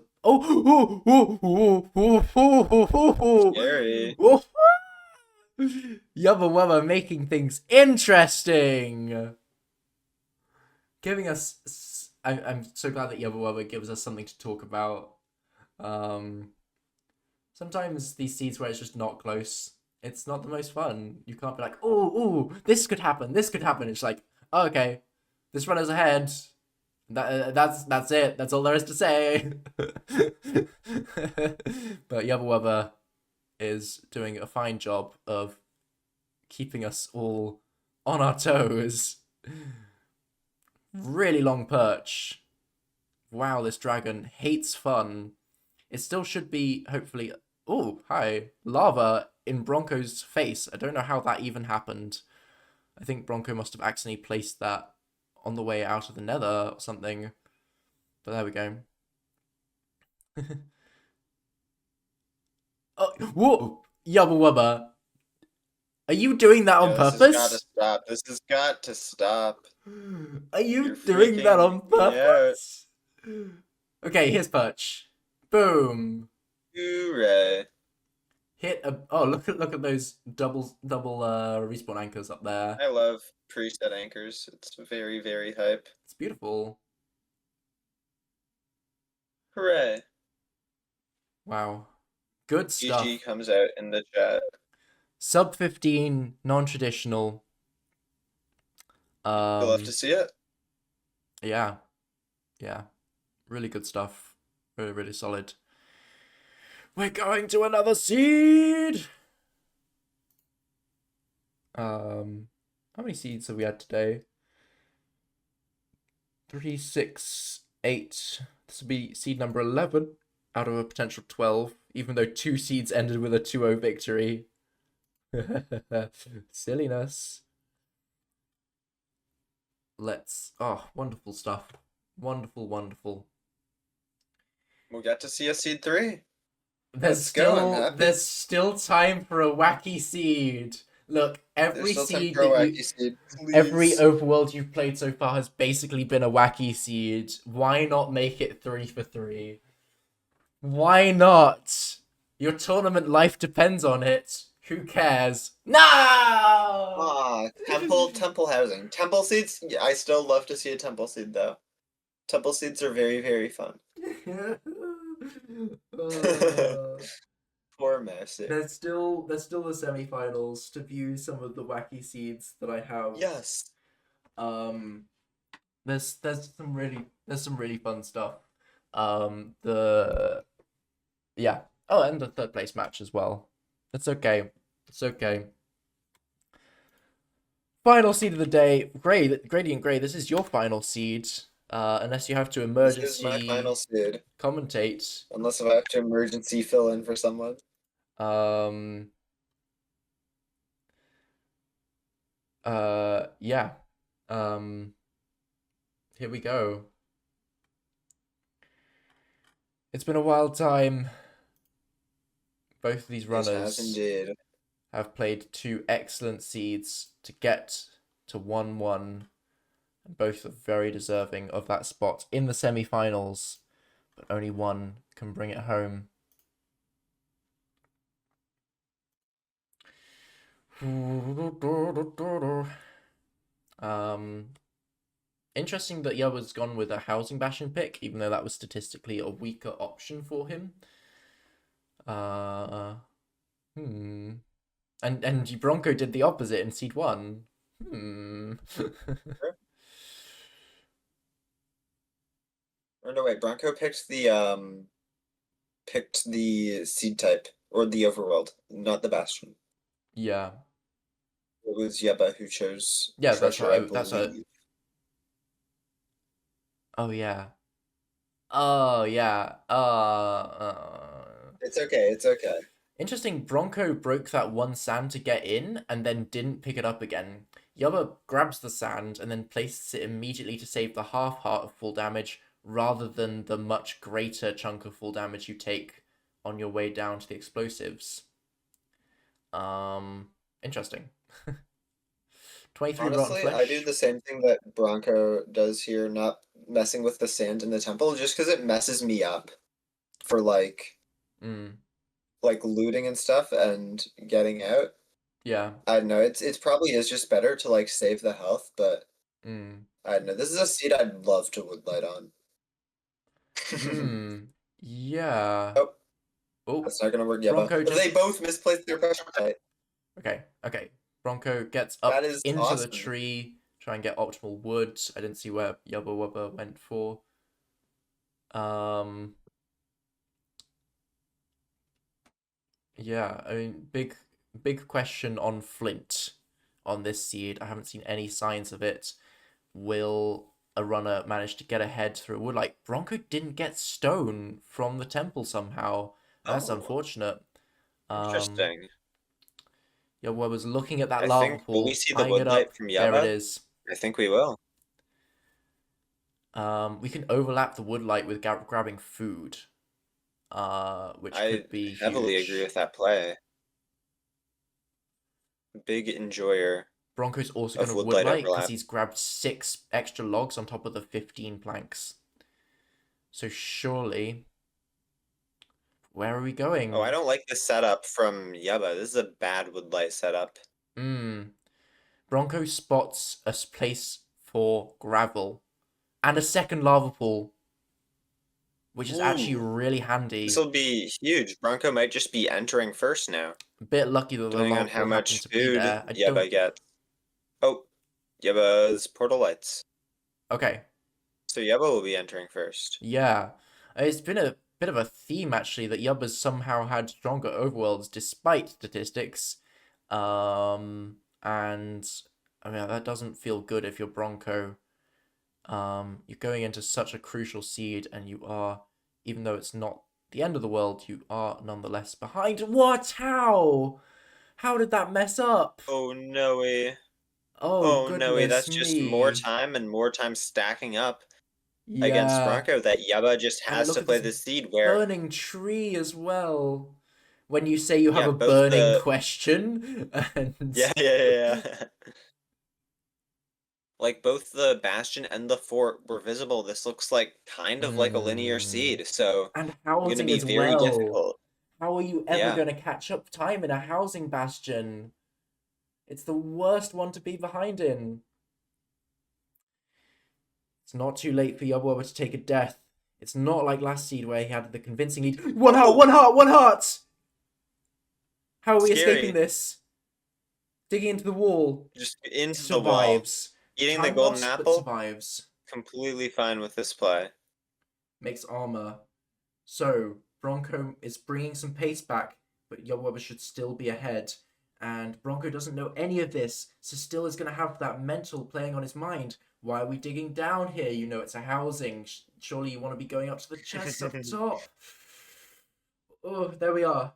Scary. Yubba Wubba making things interesting, giving us. I'm so glad that Yubba Wubba gives us something to talk about. Um, Sometimes these seeds where it's just not close, it's not the most fun. You can't be like, this could happen, this could happen. It's like, oh, okay, this runner's ahead. That's it. That's all there is to say. But Yubba Wubba is doing a fine job of keeping us all on our toes. Really long perch. Wow, this dragon hates fun. It still should be, hopefully. Oh, hi. Lava in Bronco's face. I don't know how that even happened. I think Bronco must have accidentally placed that on the way out of the nether or something. But there we go. Oh, whoa! Yubba Wubba. Are you doing that on Yeah, this has got to purpose? stop. This has got to stop. Are you You're doing that freaking on me out. purpose? Okay, here's perch. Boom. Hooray. hit a. Oh, look at those double respawn anchors up there. I love preset anchors. It's very, very hype. It's beautiful. Hooray. Wow, good GG stuff. comes out in the chat. Sub 15 non-traditional. You'll have to see it. Yeah, yeah, really good stuff. Really, really solid. We're going to another seed. How many seeds have we had today? 3, 6, 8. This will be seed number 11 out of a potential 12, even though 2 seeds ended with a 2-0 victory. Silliness. Oh, wonderful stuff. Wonderful, wonderful. We'll get to see a seed 3. There's Let's go, I'm happy. there's still time for a wacky seed. Look, every There's still time seed for a that wacky seed, every please. overworld you've played so far has basically been a wacky seed. Why not make it 3 for 3? Why not? Your tournament life depends on it. Who cares? No! Ah, temple housing. Temple seeds, yeah, I still love to see a temple seed though. Temple seeds are very, very fun. Poor Messi. There's still the semifinals to view some of the wacky seeds that I have. Yes. There's some really fun stuff. Yeah. Oh, and the third place match as well. It's okay. It's okay. Final seed of the day, Gradient Grey. This is your final seed. Unless you have to This is my final emergency seed. commentate. Unless if I have to emergency fill in for someone. Yeah. Here we go. It's been a wild time. Both of these It runners has indeed. have played 2 excellent seeds to get to 1-1. And both are very deserving of that spot in the semi-finals. But only one can bring it home. Interesting that Yubba's gone with a housing bashing pick, even though that was statistically a weaker option for him. And Bronco did the opposite in seed 1. Or no, wait, Bronco picked the seed type or the overworld, not the bastion. Yeah. It was Yeba who chose Yeah, treasure, I that's a. believe. Oh yeah. Oh yeah. It's okay, it's okay. Interesting. Bronco broke that 1 sand to get in, and then didn't pick it up again. Yubba grabs the sand and then places it immediately to save the half heart of full damage, rather than the much greater chunk of full damage you take on your way down to the explosives. Interesting. 23 rotten Honestly, flesh. I do the same thing that Bronco does here, not messing with the sand in the temple, just because it messes me up for like looting and stuff and getting out. Yeah. I don't know, it's probably is just better to like save the health, but I don't know. This is a seed I'd love to woodlight on. Yeah. Oh, Oh, that's not gonna work. Yeah, Bronco but just. they both misplaced their pressure plate. Okay. Bronco gets up That is into the awesome. tree, try and get optimal wood. I didn't see where yubbawubba went for. Yeah, I mean, big question on Flint on this seed. I haven't seen any signs of it. Will a runner manage to get ahead through wood? Like, Bronco didn't get stone from the temple somehow. That's Oh, unfortunate. interesting. Yeah, well, I was looking at that I lava think, will we pool, see the eyeing it up. woodlight from There it Yaba? is. I think we will. We can overlap the woodlight with grabbing food, which I could be heavily huge. agree with that play. Big enjoyer Bronco's also of going to woodlight woodlight because overlap. he's grabbed 6 extra logs on top of the 15 planks. So surely... Where are we Oh, I going? don't like the setup from Yubba. This is a bad woodlight setup. Hmm. Bronco spots a place for gravel and a second lava pool, which is actually Ooh, really this handy. will be huge. Bronco might just be entering first now, A bit lucky that the depending on lava how pool happened much to be food there. I don't. Yubba gets. Oh, Yubba's portal lights. Okay. So Yubba will be entering first. Yeah. It's been a bit of a theme actually that Yubba's somehow had stronger overworlds despite statistics. And I mean that doesn't feel good if you're Bronco. You're going into such a crucial seed, and you are, even though it's not the end of the world, you are nonetheless behind. What? How? How did that mess up? Oh no way. Oh, Oh no way. goodness That's just more me. time and more time stacking up against Yeah. Bronco that Yubba just And has look to at play this the seed where, burning tree as well. When you say you have yeah, a both burning the, question, and yeah, yeah, yeah, yeah. Like both the Bastion and the Fort were visible. This looks like kind of like a linear mm, seed, so and gonna housing be as very well. difficult. How are you ever Yeah. going to catch up time in a housing bastion? It's the worst one to be behind in. It's not too late for Yubbawubba to take a death. It's not like last seed where he had the convincing lead. One heart, Oh, one heart, one heart! How are we escaping scary. this? Digging into the wall. Just into the wall. Survives. Eating the Time golden lost, but apple, survives. completely fine with this play. Makes armor. So, Bronco is bringing some pace back, but Yubbawubba should still be ahead. And Bronco doesn't know any of this, so still is going to have that mental playing on his mind. Why are we digging down here? You know it's a housing. Surely you want to be going up to the chests up top. Oh, there we are.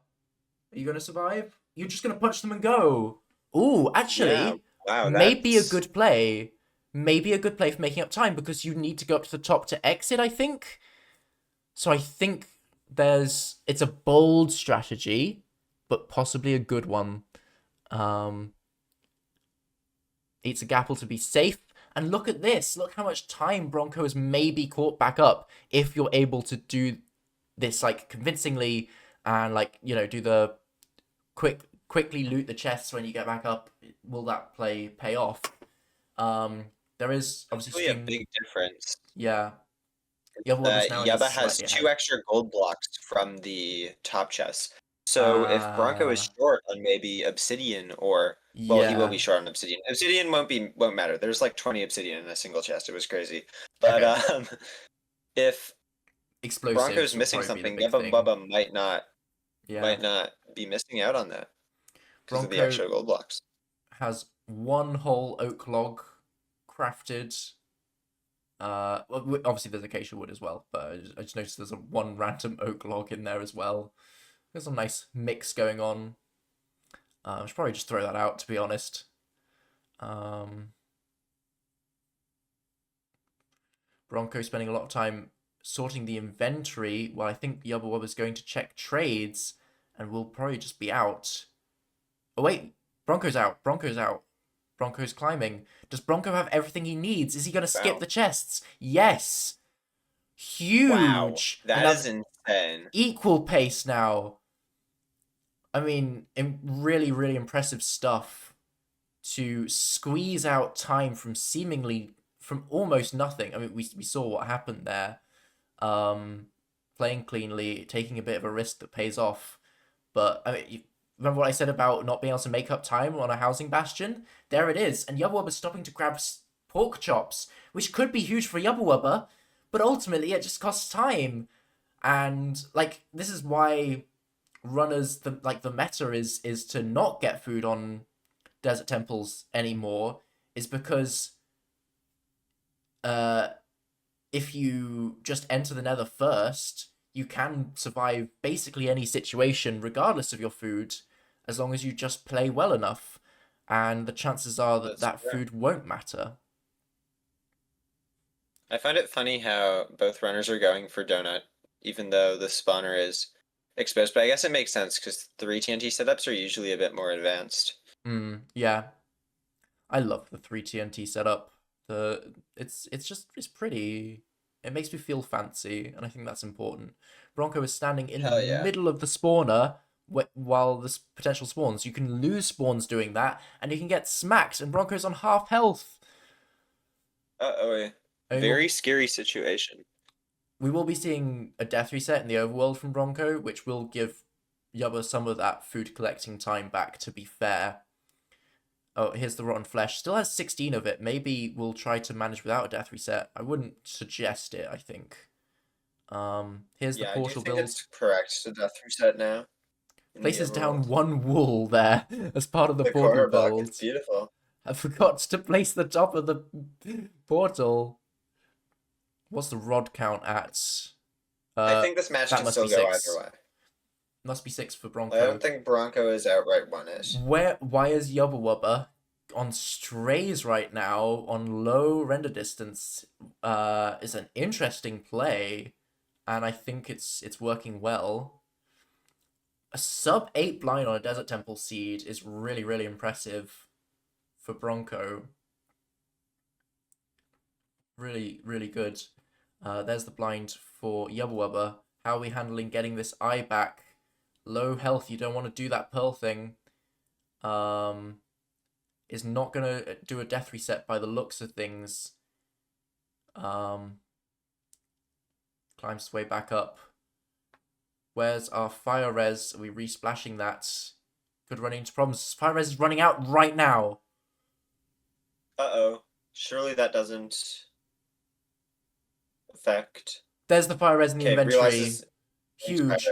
Are you going to survive? You're just going to punch them and go. Ooh, Yeah, actually, wow, maybe a that's good play. Maybe a good play for making up time because you need to go up to the top to exit, I think. So I think it's a bold strategy, but possibly a good one. Um, eats a gapple to be safe. And look at this. Look how much time Bronco has maybe caught back up if you're able to do this like convincingly and like, do the quickly loot the chests when you get back up. Will that play pay off? Um, there is obviously really a stream. big difference. Yeah. The other one now is Yaba has slightly two ahead. extra gold blocks from the top chest. So if Bronco is Uh short on maybe obsidian or well, he will be yeah. short on obsidian. Obsidian won't matter. There's like 20 obsidian in a single chest. It was crazy. But Okay. if Bronco's Explosives will missing probably be the something, big Yubba thing. Bubba Yeah. might not be missing out on that because of the Bronco extra gold blocks. has one whole oak log crafted. Well, obviously there's acacia wood as well, but I just noticed there's a one random oak log in there as well. There's a nice mix going on. I should probably just throw that out, to be honest. Um, Bronco spending a lot of time sorting the inventory, while I think Yubba is going to check trades, and will probably just be out. Oh wait, Bronco's out. Bronco's out. Bronco's climbing. Does Bronco have everything he needs? Is he going to skip Wow. the chests? Yes. Wow. Huge. And That is that's insane. equal pace now. I mean, really, really impressive stuff to squeeze out time from almost nothing. I mean, we saw what happened there. Um, Playing cleanly, taking a bit of a risk that pays off. But I mean, remember what I said about not being able to make up time on a housing bastion? There it is. And Yubbawubba's stopping to grab pork chops, which could be huge for Yubbawubba, but ultimately it just costs time. And like this is why runners the meta is to not get food on desert temples anymore, is because uh if you just enter the nether first, you can survive basically any situation regardless of your food, as long as you just play well enough. And the chances are that That's that true. food won't matter. I find it funny how both runners are going for donut, even though the spawner is exposed. But I guess it makes sense because 3 TNT setups are usually a bit more advanced. Yeah. I love the 3 TNT setup. It's pretty. It makes me feel fancy, and I think that's important. Bronco is standing in the Hell yeah. middle of the spawner while this potential spawns. You can lose spawns doing that, and you can get smacked, and Bronco's on half health. Uh-oh. I mean, Very scary situation. we will be seeing a death reset in the overworld from Bronco, which will give Yubba some of that food collecting time back, to be fair. Oh, here's the rotten flesh. Still has 16 of it. Maybe we'll try to manage without a death reset. I wouldn't suggest it, I think. Here's the Yeah, I do portal think build. it's correct to death reset now. In the Places down overworld. one wool there as part of the The portal corner block build. is beautiful. I forgot to place the top of the portal. What's the rod count at? I think this match That can must still be go 6. either way. Must be 6 for I Bronco. don't think Bronco is outright one-ish. Why is yubbawubba on strays right now on low render distance? Is an interesting play, and I think it's working well. A sub 8 blind on a Desert Temple seed is really, really impressive for Bronco. Really, really good. There's the blind for yubbawubba. How are we handling getting this eye back? Low health, you don't want to do that pearl thing. Is not gonna do a death reset by the looks of things. Climbs his way back up. Where's our fire res? Are we resplashing that? Could run into problems. Fire res is running out right now. Uh-oh. Surely that doesn't affect. There's the fire res in the inventory. Realizes Huge.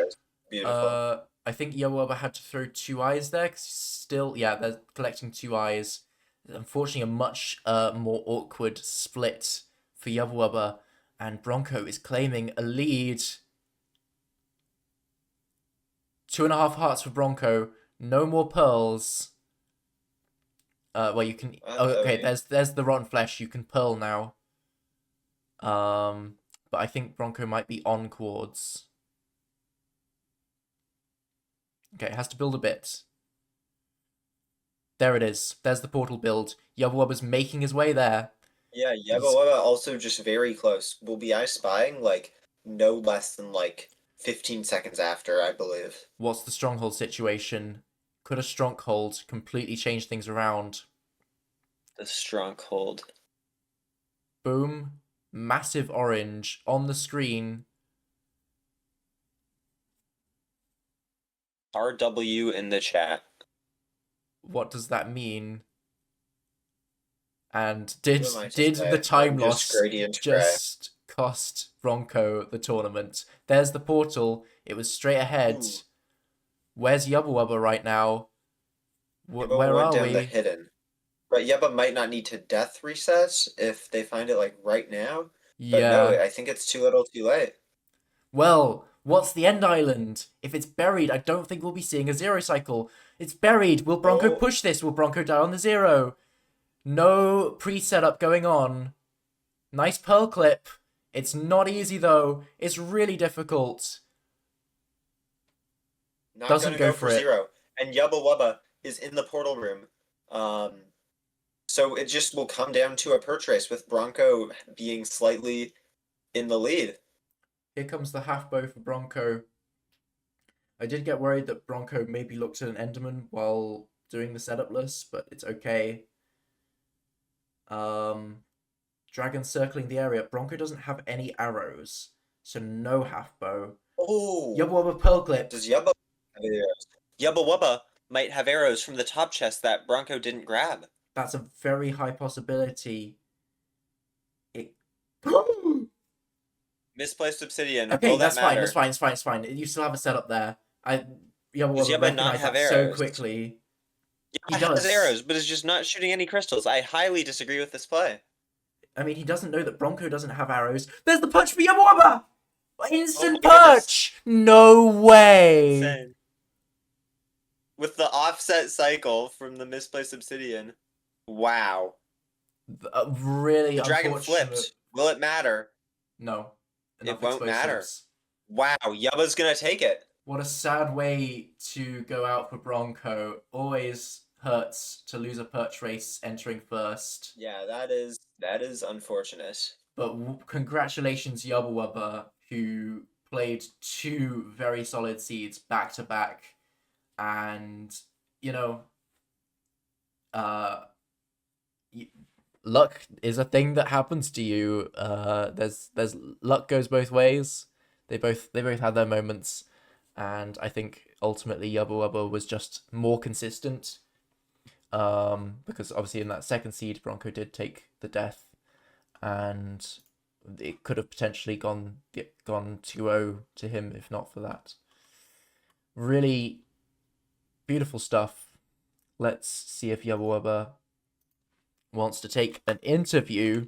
Beautiful. I think yubbawubba had to throw 2 eyes there, because still, yeah, they're collecting 2 eyes. Unfortunately, a much more awkward split for yubbawubba, and Bronco is claiming a lead. 2.5 hearts for Bronco. No more pearls. Well, you can. Oh, okay, there's the rotten flesh. You can pearl now. But I think Bronco might be on quartz. Okay, it has to build a bit. There it is. There's the portal build. Yubbawubba's making his way there. Yeah, yubbawubba also just very close. Will be I spying like no less than like 15 seconds after, I believe. What's the stronghold situation? Could a stronghold completely change things around? The stronghold. Boom. Massive orange on the screen. RW in the chat. What does that mean? And did the the time loss just cost Bronco the tournament? There's the portal. It was straight ahead. Ooh. Where's yubbawubba right now? Where are we? The hidden. But Yubba might not need to death reset if they find it like right now. But yeah. No, I think it's too little too late. Well, what's the end island? If it's buried, I don't think we'll be seeing a 0 cycle. It's buried. Will Bronco push this? Will Bronco die on the 0? No pre-setup going on. Nice pearl clip. It's not easy though. It's really difficult. Not doesn't go for 0. And yubbawubba is in the portal room. So it just will come down to a perch race with Bronco being slightly in the lead. Here comes the half bow for Bronco. I did get worried that Bronco maybe looked at an Enderman while doing the setup list, but it's okay. Dragon circling the area. Bronco doesn't have any arrows, so no half bow. Oh, yubbawubba pearl clip. Does Yubba have arrows? Yubbawubba might have arrows from the top chest that Bronco didn't grab. That's a very high possibility. Misplaced obsidian. Okay, that's fine. It's fine. You still have a setup there. Yubba not have arrows so quickly. He does. Has arrows, but is just not shooting any crystals. I highly disagree with this play. I mean, he doesn't know that Bronco doesn't have arrows. There's the punch for yubbawubba! Instant perch! No way! Insane. With the offset cycle from the misplaced obsidian. Wow. Really the dragon flipped. Will it matter? No. It won't matter. Wow, Yubba's gonna take it. What a sad way to go out for Bronco. Always hurts to lose a perch race entering first. Yeah, that is unfortunate. But congratulations, yubbawubba, who played 2 very solid seeds back to back, and you know, uh, luck is a thing that happens to you. There's luck goes both ways. They both had their moments, and I think ultimately yubbawubba was just more consistent. Because obviously in that second seed, Bronco did take the death, and it could have potentially gone 2-0 to him if not for that. Really beautiful stuff. Let's see if yubbawubba wants to take an interview.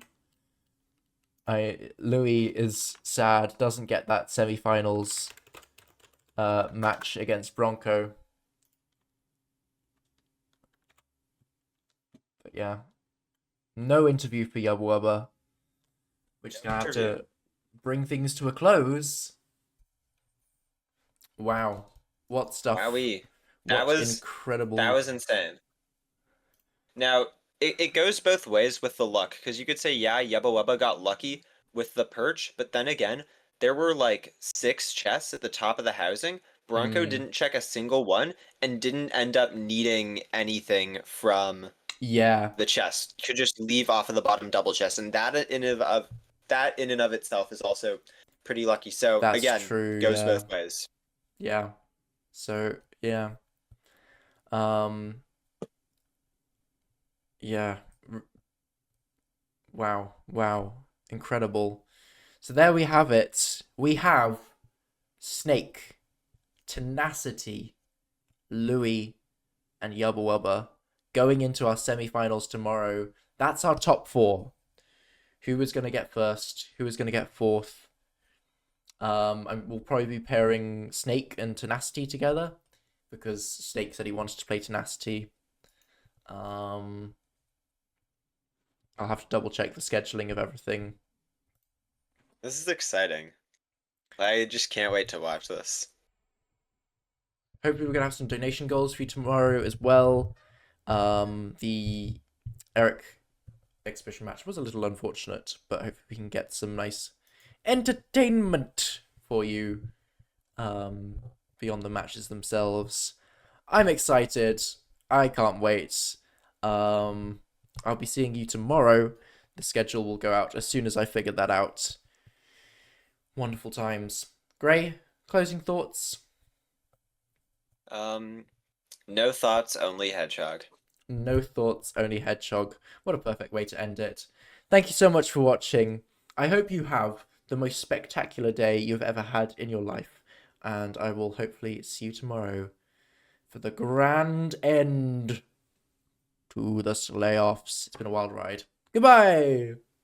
Louis is sad, doesn't get that semi-finals match against Bronco. But yeah, no interview for yubbawubba. We're just gonna have to bring things to a close. Wow, what stuff! Wowee. What That was incredible. That was insane. Now, it goes both ways with the luck, because you could say, yeah, Yubbawubba got lucky with the perch, but then again, there were like 6 chests at the top of the housing. Bronco didn't check a single one and didn't end up needing anything from Yeah, the chest. Could just leave off of the bottom double chest, and that in and of itself is also pretty lucky. So that's again, true. goes Yeah, both ways. yeah. So yeah, um, yeah. Wow, wow, incredible. So there we have it. We have Snake, Tenacity, Louis, and Yubbawubba going into our semi-finals tomorrow. That's our top 4. Who was going to get first? Who was going to get fourth? And we'll probably be pairing Snake and Tenacity together because Snake said he wanted to play Tenacity. I'll have to double check the scheduling of everything. This is exciting. I just can't wait to watch this. Hopefully we're gonna have some donation goals for you tomorrow as well. The Eric exhibition match was a little unfortunate, but hopefully we can get some nice entertainment for you beyond the matches themselves. I'm excited. I can't wait. I'll be seeing you tomorrow. The schedule will go out as soon as I figure that out. Wonderful times. Gray, closing thoughts? No thoughts, only hedgehog. No thoughts, only hedgehog. What a perfect way to end it. Thank you so much for watching. I hope you have the most spectacular day you've ever had in your life. And I will hopefully see you tomorrow for the grand end to the slay-offs. It's been a wild ride. Goodbye!